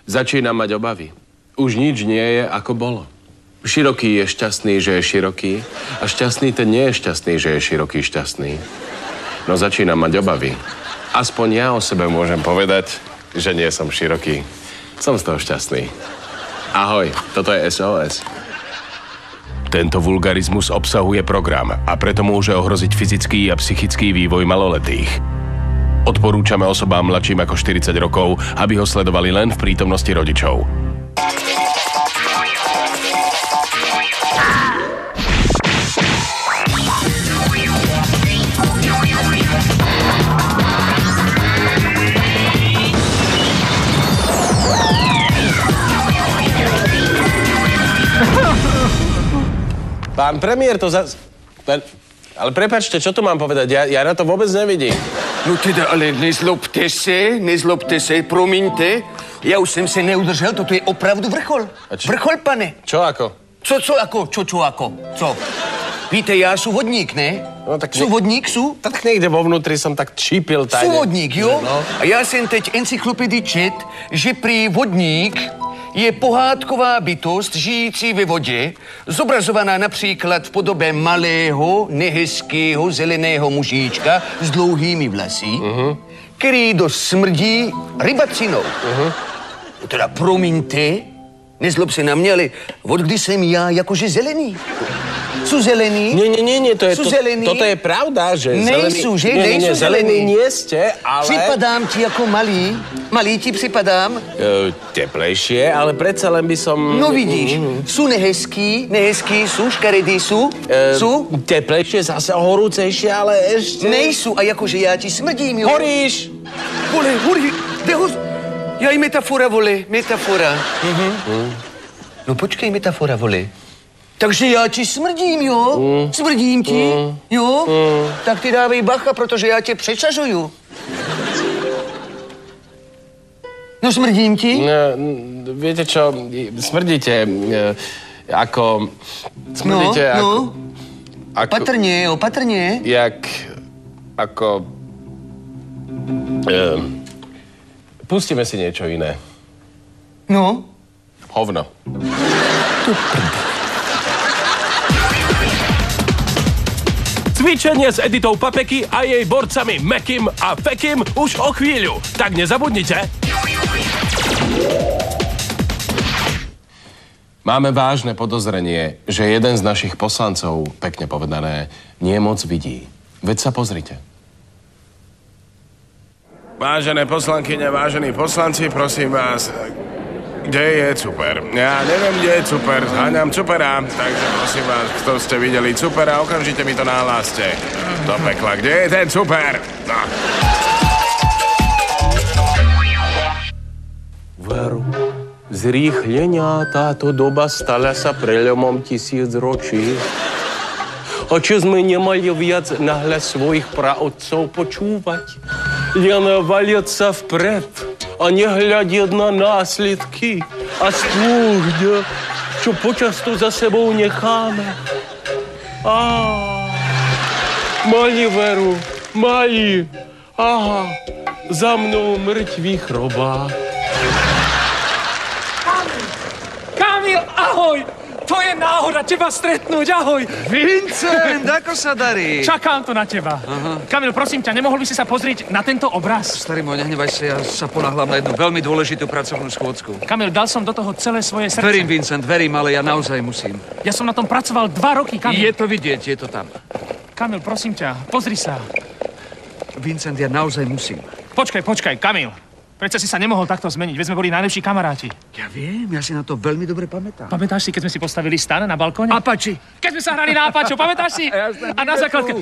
Začínam mať obavy. Už nič nie je, ako bolo. Široký je šťastný, že je široký a šťastný ten nie je šťastný, že je široký šťastný. No začínam mať obavy. Aspoň ja o sebe môžem povedať, že nie som široký. Som z toho šťastný. Ahoj, toto je SOS. Tento vulgarizmus obsahuje program a preto môže ohroziť fyzický a psychický vývoj maloletých. Odporúčame osobám mladším ako 40 rokov, aby ho sledovali len v prítomnosti rodičov. Pán premiér, to zas... Ale prepáčte, čo tu mám povedať? Ja na to vôbec nevidím. No teda, ale nezlobte se, promiňte. Ja už jsem se neudržel, toto je opravdu vrchol. Vrchol, pane. Čo ako? Čo ako? Co? Víte, já sú vodník, ne? No, tak sú vodník, sú? Tak niekde vo vnútri som tak čípil tajne. Sú vodník, jo? No. A já jsem teď encyklopedii čet, že prý vodník je pohádková bytost žijící ve vodě, zobrazovaná například v podobě malého, nehezkého, zeleného mužíčka s dlouhými vlasy, který dost smrdí rybacinou. No teda promiňte, nezlob se na mě, ale od kdy jsem já jakože zelený? Sú zelení? Nie, toto je pravda, že nejsú, zelený... že? Nejsú zelení. Nie ste, ale... Připadám ti ako malý. Malý ti připadám? Teplejšie, ale predsa len by som... No vidíš, sú nehezký, sú, škaredí sú? Sú? Teplejšie, zase horúcejšie, ale ešte... Nejsú, a jakože ja ti smrdím, jo? Horíš! Vole, Ja i metafora, vole, metafora. No počkej, metafora, vole. Takže já ti smrdím, jo? Smrdím ti, jo? Tak ty dávej bacha, protože já tě přečažuju. No smrdím ti? Viete čo, smrdíte ako... Smrdíte ako... Opatrně. Ako... Pustíme si niečo iné. No? Hovno. Cvičenie s Editou Papeky a jej borcami Mekým a Fekým už o chvíľu. Tak nezabudnite. Máme vážne podozrenie, že jeden z našich poslancov, pekne povedané, nie moc vidí. Veď sa pozrite. Vážené poslankyne, vážení poslanci, prosím vás, kde je Cuper? Ja neviem, kde je Cuper, zháňam Cupera, takže prosím vás, kto ste videli Cupera, okamžite mi to nahláste. Do pekla, kde je ten Cuper? No. Veru, zrýchlenia táto doba stala sa preľomom 1000 ročí. A či sme nemali viac na hlas svojich praotcov počúvať? Len valiť sa vpred a nehľadiť na následky a stôžď, čo počasto za sebou necháme. Mali veru, mali. Aha, za mnou mŕtvý chrobák. Kamil, ahoj! To je náhoda teba stretnúť, ahoj! Vincent, ako sa darí? Čakám to na teba. Aha. Kamil, prosím ťa, nemohol by si sa pozrieť na tento obraz? Starý môj, nehnevaj sa, ja sa ponáhľam na jednu veľmi dôležitú pracovnú schôdzku. Kamil, dal som do toho celé svoje srdce. Verím, Vincent, verím, ale ja naozaj musím. Ja som na tom pracoval 2 roky, Kamil. Je to vidieť, je to tam. Kamil, prosím ťa, pozri sa. Vincent, ja naozaj musím. Počkaj, Kamil. Prečo si sa nemohol takto zmeniť? Veď sme boli najlepší kamaráti. Ja viem, ja si na to veľmi dobre pamätám. Pamätáš si, keď sme si postavili stan na balkóne? Apači. Keď sme sa hrali na Apačo, pamätáš si? A na základke...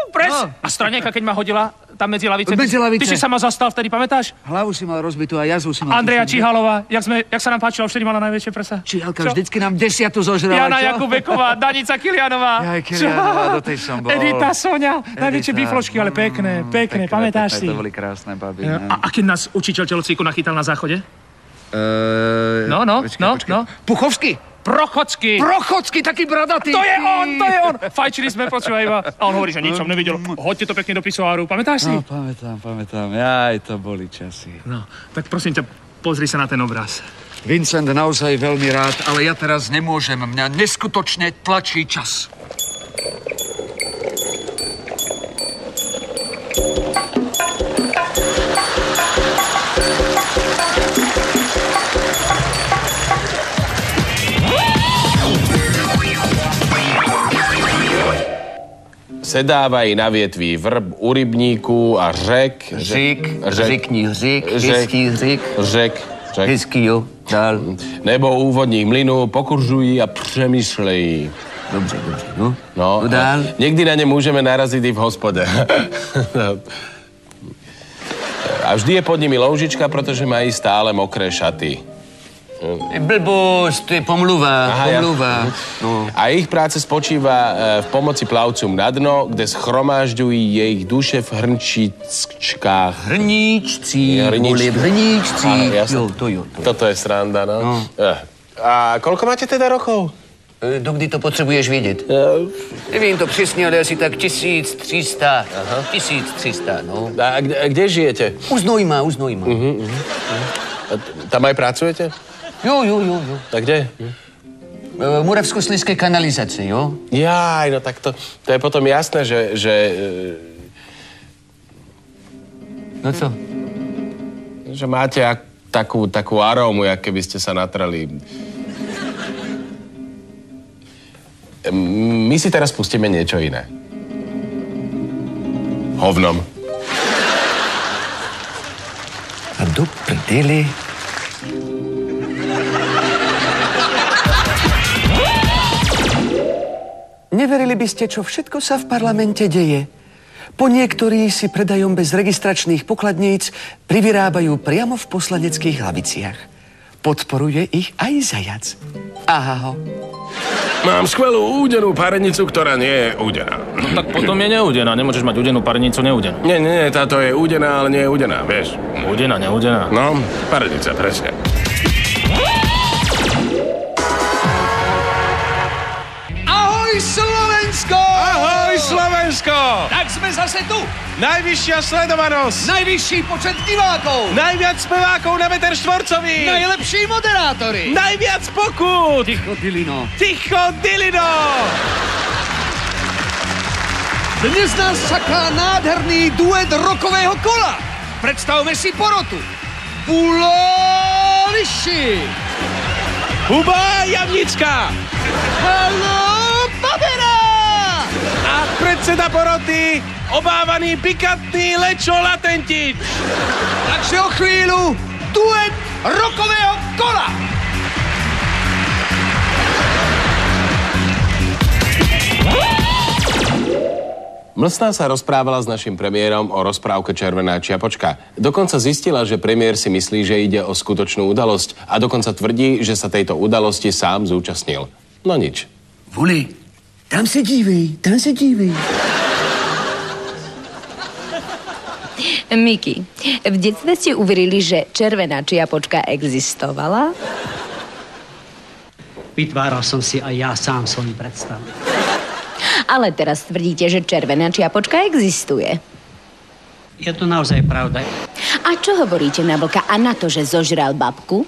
Pres! No. A stranieka, keď ma hodila tam medzi lavice. Ty si sa ma zastal vtedy, pamätáš? Hlavu si mal rozbitú a jazvu si mal... Andreja Čihalová, jak sa nám páčilo, vtedy mala najväčšie prsa. Čihalka vždycky nám 10 zožrala, Jana Jakubeková, Danica Kilianová. Jaj, Kilianová, do tej som bol. Edita Soňa, najväčšie bifločky, ale pekné, pamätáš si? To boli krásne baby. A keď nás učiteľ telocviku nachytal na záchode? No. Puchovský. Prochocký, taký bradatý. To je on. Fajčili sme, počúvaj iba. A on hovorí, že nič som nevidel. Hoďte to pekne do pisoáru. Pamätáš si? No, pamätám. Jaj, to boli časy. No, tak prosím ťa, Pozri sa na ten obraz. Vincent, naozaj veľmi rád, ale ja teraz nemôžem. Mňa neskutočne tlačí čas. Sedávají na větví vrb u rybníku a řek. Řekni hřik, hezký hřik. Řek. Hezký, jo, dál. Nebo u vodních mlynů pokuržují a přemýšlejí. Dobře, no. No dál. Někdy na ně můžeme narazit i v hospode. A vždy je pod nimi loužička, protože mají stále mokré šaty. Blbost, to je pomluva. No. A jejich práce spočívá v pomoci plavcům na dno, kde schromážďují jejich duše v hrníčkách. Hrníčcích. Jo. Toto je sranda, no. A koľko máte teda rokov? Dokdy to potřebuješ vědět? Nevím to přesně, ale asi tak 1300. 1300, no. A kde žijete? U Znojma. Tam aj pracujete? Jo. Tak kde? Moravskoslezské kanalizace, jo? Jaj, no tak to je potom jasné, že... No co? Že máte takú arómu, jak keby ste sa natrali. My si teraz pustíme niečo iné. Hovnom. A do prdeli. Neverili by ste, čo všetko sa v parlamente deje. Po niektorí si predajom bez registračných pokladníc privyrábajú priamo v poslaneckých laviciach. Podporuje ich aj zajac. Aha. Mám skvelú údenú parenicu, ktorá nie je údená. No tak potom je neúdená. Nemôžeš mať údenú parenicu neúdenú. Nie, táto je údená, ale nie je údená, vieš. Údená, neúdená. No, parenica, presne. Slovensko! Ahoj, Slovensko! Tak sme zase tu! Najvyššia sledovanosť! Najvyšší počet divákov! Najviac spevákov na meter štvorcový! Najlepší moderátori! Najviac pokút! Ticho, Dilino! Dnes nás čaká nádherný duet rokového kola! Predstavme si porotu! Buloliši! Huba Jamnická! Haló, Babera! A predseda poroty, obávaný pikantný Lečo Latentič! Takže o chvíľu duet rokového kola! Mlsná sa rozprávala s našim premiérom o rozprávke Červená čiapočka. Dokonca zistila, že premiér si myslí, že ide o skutočnú udalosť a dokonca tvrdí, že sa tejto udalosti sám zúčastnil. No nič. Vuli, tam se dívej. Miki, v detstve ste uverili, že červená čiapočka existovala? Vytváral som si aj ja sám svoju predstavu. Ale teraz tvrdíte, že červená čiapočka existuje. Je to naozaj pravda. A čo hovoríte na vlka a na to, že zožral babku?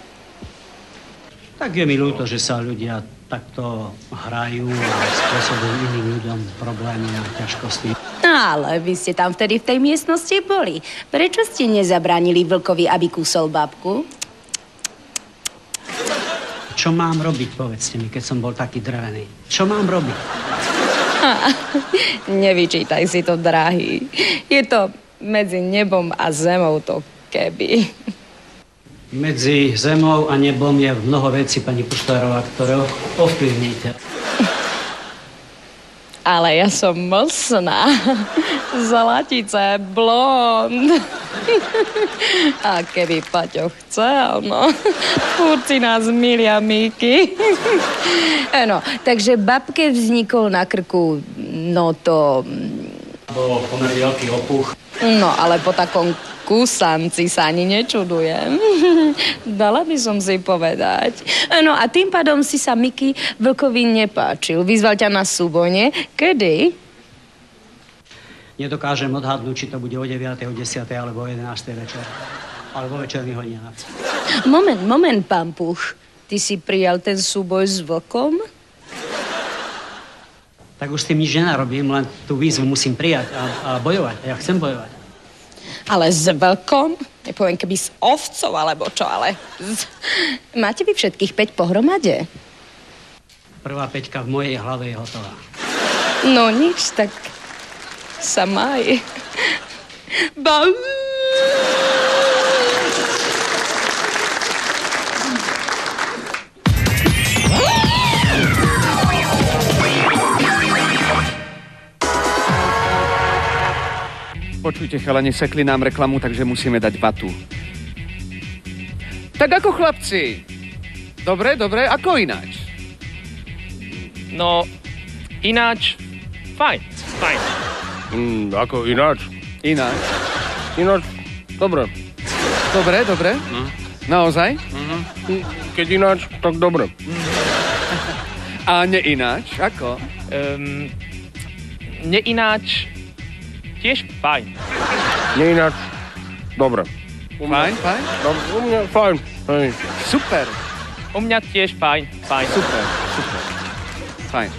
Tak je mi ľúto, že sa ľudia takto hrajú a spôsobujú iným ľuďom problémy a ťažkosti. Ale vy ste tam vtedy v tej miestnosti boli. Prečo ste nezabránili vlkovi, aby kúsol babku? Čo mám robiť, povedzte mi, keď som bol taký drevený? Čo mám robiť? Nevyčítaj si to, drahý. Je to medzi nebom a zemou to keby. Medzi zemou a nebom je mnoho vecí, pani Puštárová, ktoré ovplyvníte. Ale ja som mlsná. Zlatice, blond. A keby Paťo chcel, no. Fúrci nás milia, Míky. No, takže babke vznikol na krku, no to... Bol pomerne veľký opuch. No, ale po takom kúsanci sa ani nečudujem. Dala by som si povedať. No a tým pádom si sa Miky vlkovi nepáčil. Vyzval ťa na súbojne. Kedy? Nedokážem odhadnúť, či to bude o 9., o 10. alebo o 11. večer. Alebo večerných hodinách. Moment, pán Puch. Ty si prijal ten súboj s vlkom? Tak už s tým nič nenarobím, len tú výzvu musím prijať a bojovať. A ja chcem bojovať. Ale s vlkom? Nepoviem, keby s ovcov, alebo čo, ale... Máte vy všetkých 5 pohromade? Prvá 5 v mojej hlave je hotová. No nič, tak sa maj. Bau! Počujte, chalani, sekli nám reklamu, takže musíme dať vatu. Tak ako chlapci? Dobre, ako ináč? No, ináč, fajn. Ako ináč? Ináč. Ináč, dobre. Dobre? Naozaj? Keď ináč, tak dobre. A neináč? Ako? Neináč, tiež fajn. Neináč, dobre. Fajn? U mňa fajn. Super. U mňa tiež fajn. Super. Fajn.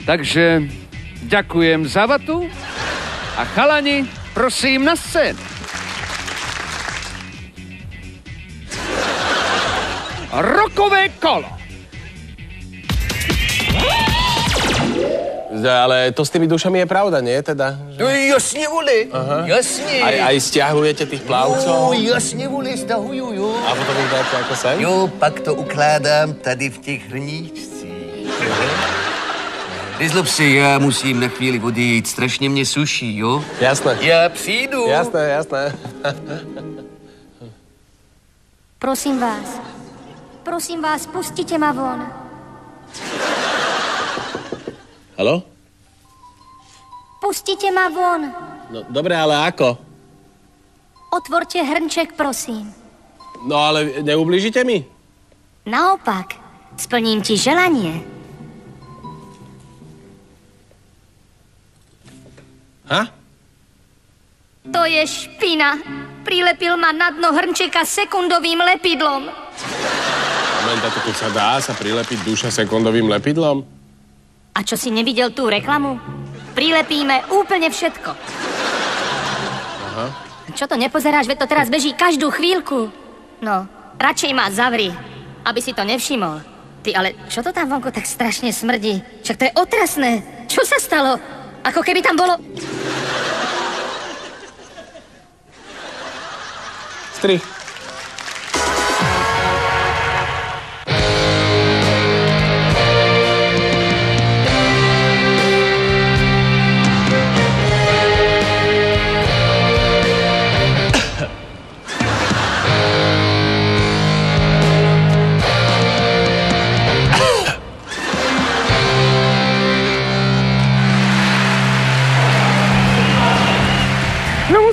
Takže ďakujem za vatu a chalani, prosím na scénu. Rokové kolo. Ale to s tými dušami je pravda, nie? Teda, že... No jasne, vole. Jasne. Aj stiahujete tých plavcov? No jasne, vole, stahuju, jo. A potom ich dáte ako sem? Jo, pak to ukládám tady v těch hrníčcích. Nezlob se, já musím na chvíli odejít, strašně mě suší, jo? Jasné. Já přijdu. Jasné. Prosím vás, pustite ma von. Haló? Pustite ma von. No, dobre, ale ako? Otvorte hrnček, prosím. No, ale neublížite mi? Naopak, splním ti želanie. Ha? To je špina. Prilepil ma na dno hrnčeka sekundovým lepidlom. Moment, a tu sa dá prilepiť duša sekundovým lepidlom? A čo si nevidel tú reklamu? Prilepíme úplne všetko. Aha. Čo to nepozeráš, veď to teraz beží každú chvíľku. No, radšej ma zavri, aby si to nevšimol. Ty, ale čo to tam vonku tak strašne smrdí? Však to je otrasné. Čo sa stalo? Ako keby tam bolo... Strich.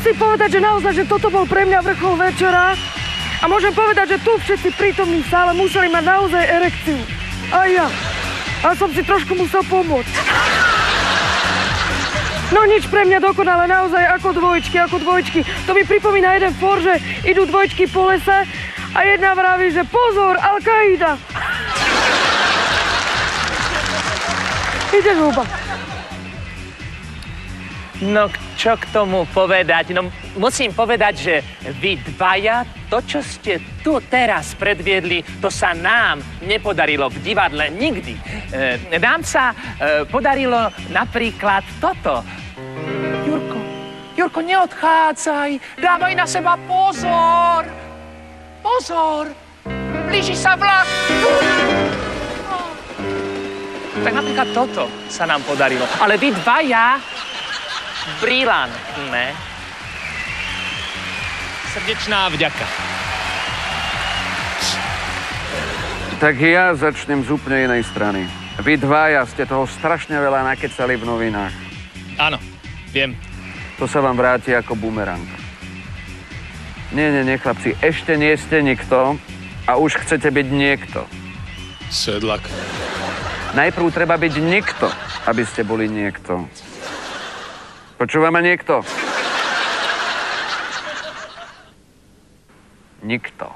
Musím povedať, že naozaj, že toto bol pre mňa vrchol večera a môžem povedať, že tu všetci prítomní v sále museli mať naozaj erekciu. A ja. A som si trošku musel pomôcť. No nič, pre mňa dokonale, naozaj ako dvojčky. To mi pripomína jeden for, že idú dvojčky po lese a jedna vraví, že pozor, Al-Qaida. Ideš, Huba. No, čo k tomu povedať? No, musím povedať, že vy dvaja, to, čo ste tu teraz predviedli, to sa nám nepodarilo v divadle nikdy. Nám sa podarilo napríklad toto. Jurko, neodchádzaj, dávaj na seba pozor. Pozor, blíži sa vlak. Tak napríklad toto sa nám podarilo. Ale vy dvaja... brilantné. Srdečná vďaka. Tak ja začnem z úplne inej strany. Vy dvaja ste toho strašne veľa nakecali v novinách. Áno, viem. To sa vám vráti ako bumerang. Nie, chlapci, ešte nie ste nikto a už chcete byť niekto. Sedlak. Najprv treba byť nikto, aby ste boli niekto. Počúva ma niekto? nikto.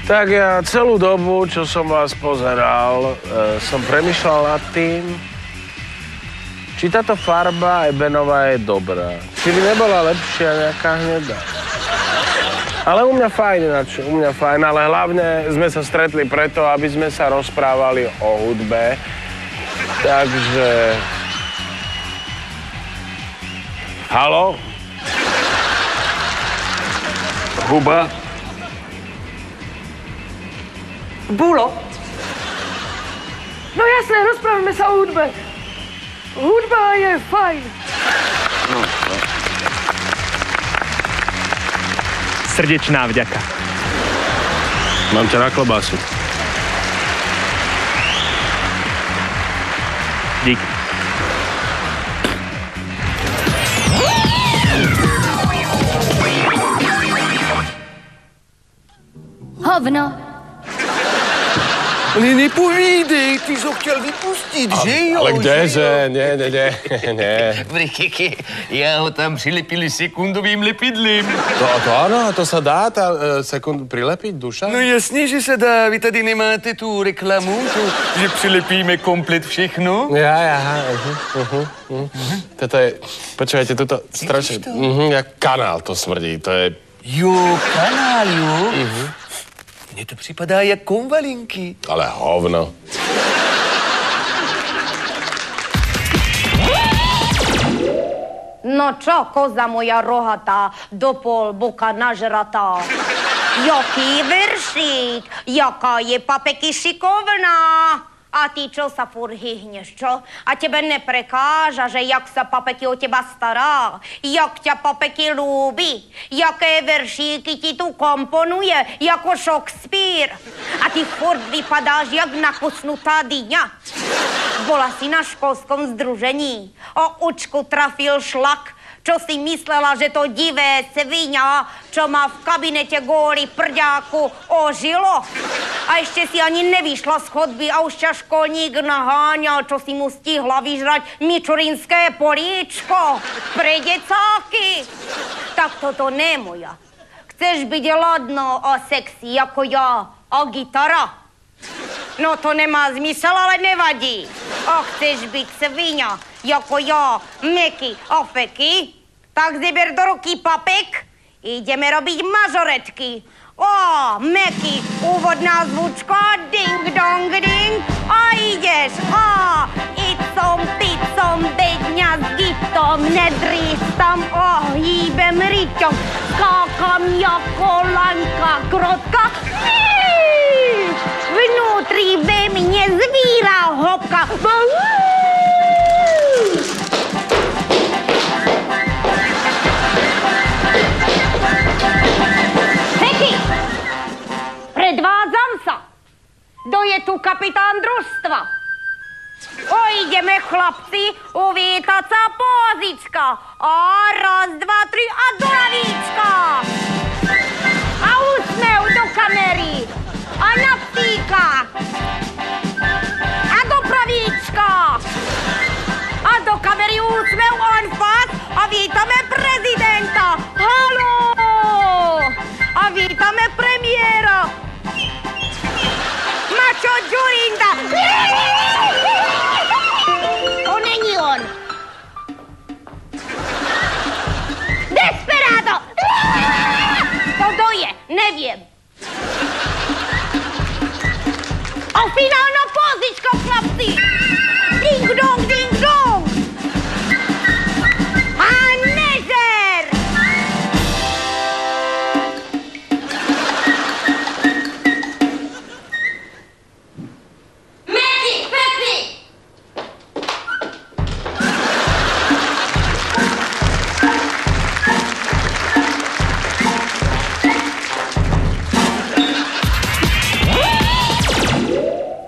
Tak ja celú dobu, čo som vás pozeral, som premýšľal nad tým, či táto farba ebenová je dobrá. Či by nebola lepšia nejaká hnedá. Ale u mňa fajn ináč, ale hlavne sme sa stretli preto, aby sme sa rozprávali o hudbe. Takže... Haló? Huba? Bulo. No jasné, rozprávame sa o hudbe. Hudba je fajn. Srdečná vďaka. Mám ťa na klobásu. Dík. Hovno. Ale nepovídej, ty jsi ho chtěl vypustit, že jo? Ale kdeže? Nie. Vrcheke, já ho tam přilepili sekundovým lepidlím. To áno, to sa dá prilepiť, duša? No jasně, že se dá. Vy tady nemáte tu reklamu, že přilepíme komplet všechno? Ja. Toto je, počúvajte, toto strašne, jak kanál to smrdí, to je... Jo, kanál, jo? Mně to připadá jak konvalinky. Ale hovno. No čo, koza moja rohatá, do pol boka nažratá. Jaký veršík, jaká je papeky šikovná. A ty čo sa furt hyhneš, čo? A tebe neprekáža, že jak sa papeky o teba stará, jak ťa papeky ľúbi, jaké veršíky ti tu komponuje, jako Šokspír. A ty furt vypadáš jak nakusnutá dyňa. Bola si na školskom združení. O učku trafil šlak, čo si myslela, že to divé sviňa, čo má v kabinete góly prďáku, ožilo. A ešte si ani nevyšla z chodby a už ťa školník naháňal, čo si mu stihla vyžrať mičurinské políčko pre decáky. Tak toto ne moja. Chceš byť ladno a sexy ako ja a gitara? No to nemá zmysel, ale nevadí. A chceš byť sviňa jako ja, meky a feky? Tak zeber do ruky papek, ideme robiť mažoretky. O, meky, úvodná zvučka, ding dong ding. A ideš, icom, bedňa s gitom, nedrýs tam, hýbem riťom, skákam jako laňka krotka. Vnútri ve mne zvíra hopka. Predvádzam sa. Kto je tu kapitán družstva? Ideme, chlapci, uvítať sa pózička. A raz, dva, tri a do lavíčka. A úsmev do kamery. A na psíka. A do pravíčka. A do kamery úsmev on fakt. A vítame prezidenta. Haló. A vítame premiéra. Mačo Džurinda! To není on! Desperado! To kdo je? Neviem. A finálna pózička, chlapci! Ding dong, ding dong! A nežer!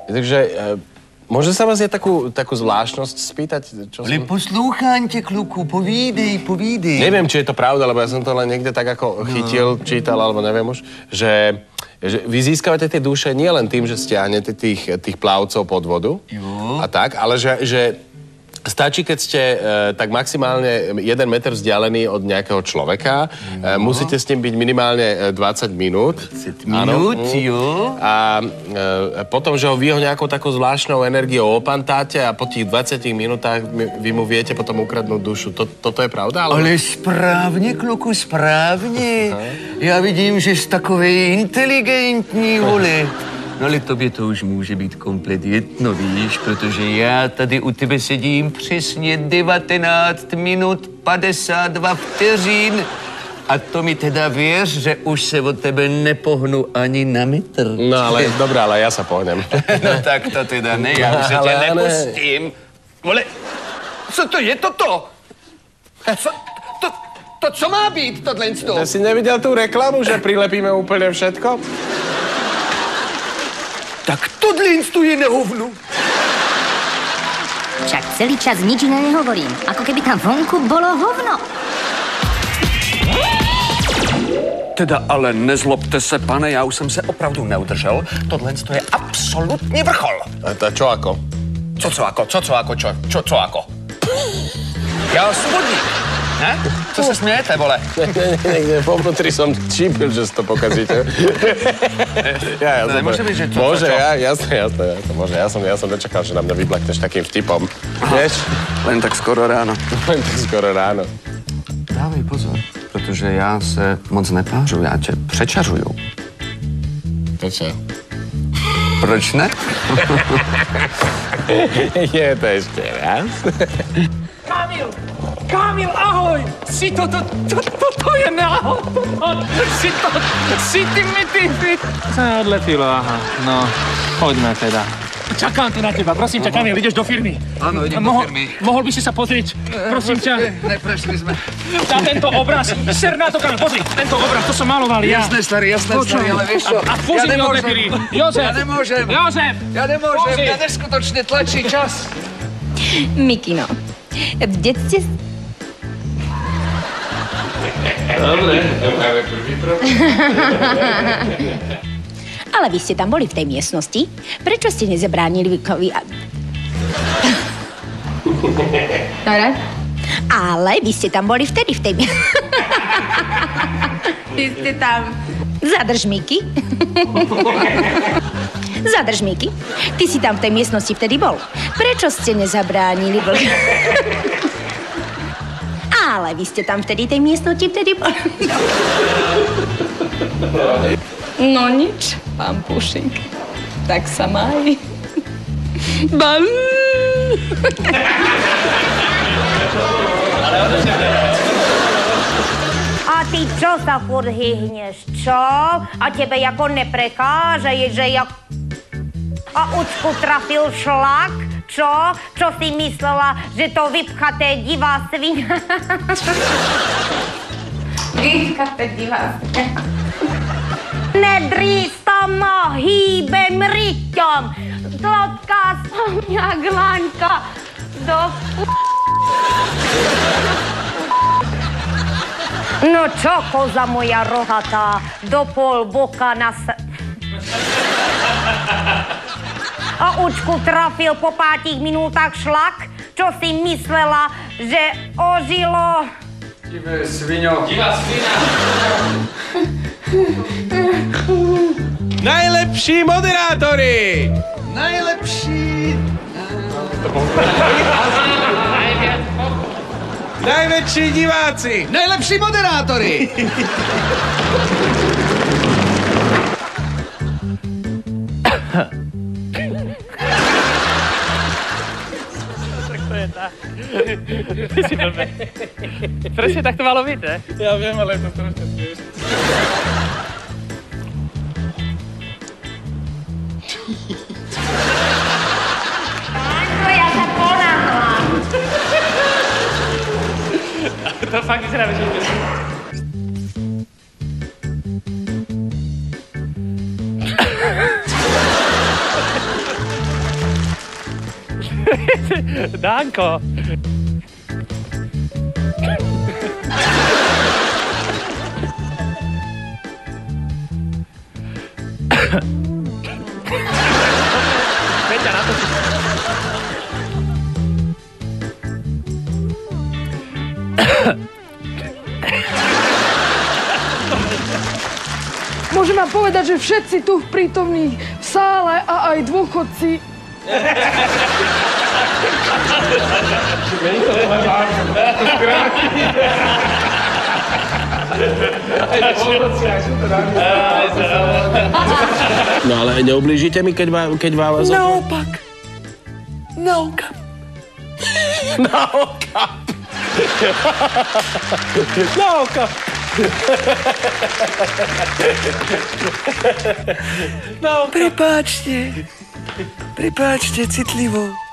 Takže, môže sa vás takú zvláštnosť spýtať? Ale poslúchám te, kluku, povídej. Neviem, či je to pravda, lebo ja som to len niekde tak ako chytil, čítal, alebo neviem už, že vy získavate tie duše nie len tým, že stiahnete tých plavcov pod vodu a tak, ale že Stačí, keď ste tak maximálne 1 meter vzdialení od nejakého človeka. Musíte s ním byť minimálne 20 minút. 20 minút, jo. A potom, že ho vy ho nejakou takou zvláštnou energiou opantáte a po tých 20 minútach vy mu viete potom ukradnúť dušu. Toto je pravda? Ale správně, kluku, správně. Já vidím, že jsi takovej inteligentní, vole. No ale tobě to už může být komplet jedno, víš, protože já tady u tebe sedím přesně 19 minut 52 vteřin. A to mi teda věř, že už se od tebe nepohnu ani na metr. No ale dobré, ale já se pohnem. No tak to teda ne, já už se tě nepustím. Vole, co to je toto? Co má být tohle? Ty jsi neviděl tu reklamu, že přilepíme úplně všetko? Tak tohle je na hovnu. Však celý čas nič iné nehovorím. Ako keby tam vonku bolo hovno. Teda ale nezlobte se, pane, já už jsem se opravdu neudržel. Tohle je absolutně vrchol. A čo ako? Co ako? Já jsem vodník, ne? Co se smějete, vole? Někde povnutri som čípil, že si to pokazíte. Nemůže být, že to... Môže, jasné, môže. Ja som nečakal, že na mňa vyblakneš takým vtipom. Vieš? Len tak skoro ráno. Dávej pozor, protože já se moc nepářu, já tě přečařuju. Prečo? Proč ne? Je to ešte raz. Kamil, ahoj! To je náhoda. Si ty. Sa odlepilo, aha. No, poďme teda. Čakám tu na teba, prosím ťa, Kamil, ideš do firmy. Áno, idem do firmy. Mohol by si sa pozrieť, prosím ťa. Neprešli sme. Na tento obraz, ser na to, Kamil, pozri, tento obraz, to som maloval ja. Jasné, starý, ale vieš čo? A pozri mi od Pepiri. Jozef! Ja nemôžem, ja neskutočne tlačí čas. Mikino, v detstve... Dobre, máme prvý problém. Ale vy ste tam boli v tej miestnosti. Prečo ste nezabránili Vikovi? Dobre. Ale vy ste tam boli vtedy v tej miestnosti. Vy ste tam... Zadrž, Miki. Zadrž, Miki. Ty si tam v tej miestnosti vtedy bol. Prečo ste nezabránili Ale vy ste tam vtedy tej miestnosti vtedy bol. No nič, pán Pušik. Tak sa maj. A ty čo sa furt hyhneš, čo? A tebe jako neprekáže, že jak... A Ucku trafil šlak, čo? Čo si myslela, že to vypchaté divá svinia? Vypchaté divá svinia. Nedrí sa ma, hýbem ryťom. Sladká som jak Laňka. No čo, koza moja rohatá, do pol boka na A Učku trafil po 5 minútach šlak, čo si myslela, že ožilo... Divé sviňo. Divá sviňa. Najlepší moderátori! Najlepší... Najväčší diváci! Najlepší moderátori! Ty si blbý. Presne tak to malo byť, ne? Ja viem, ale je to strašne smiešné. Ja sa ponáhľam. To fakt vyzerá veľmi. Danko. Peťa, na to si... Môžem vám povedať, že všetci tu prítomní v sále a aj dôchodci No ale neublížite mi, keď vás... Naopak. Naopak. Naopak. Naopak. Prepáčte. Prepáčte citlivo.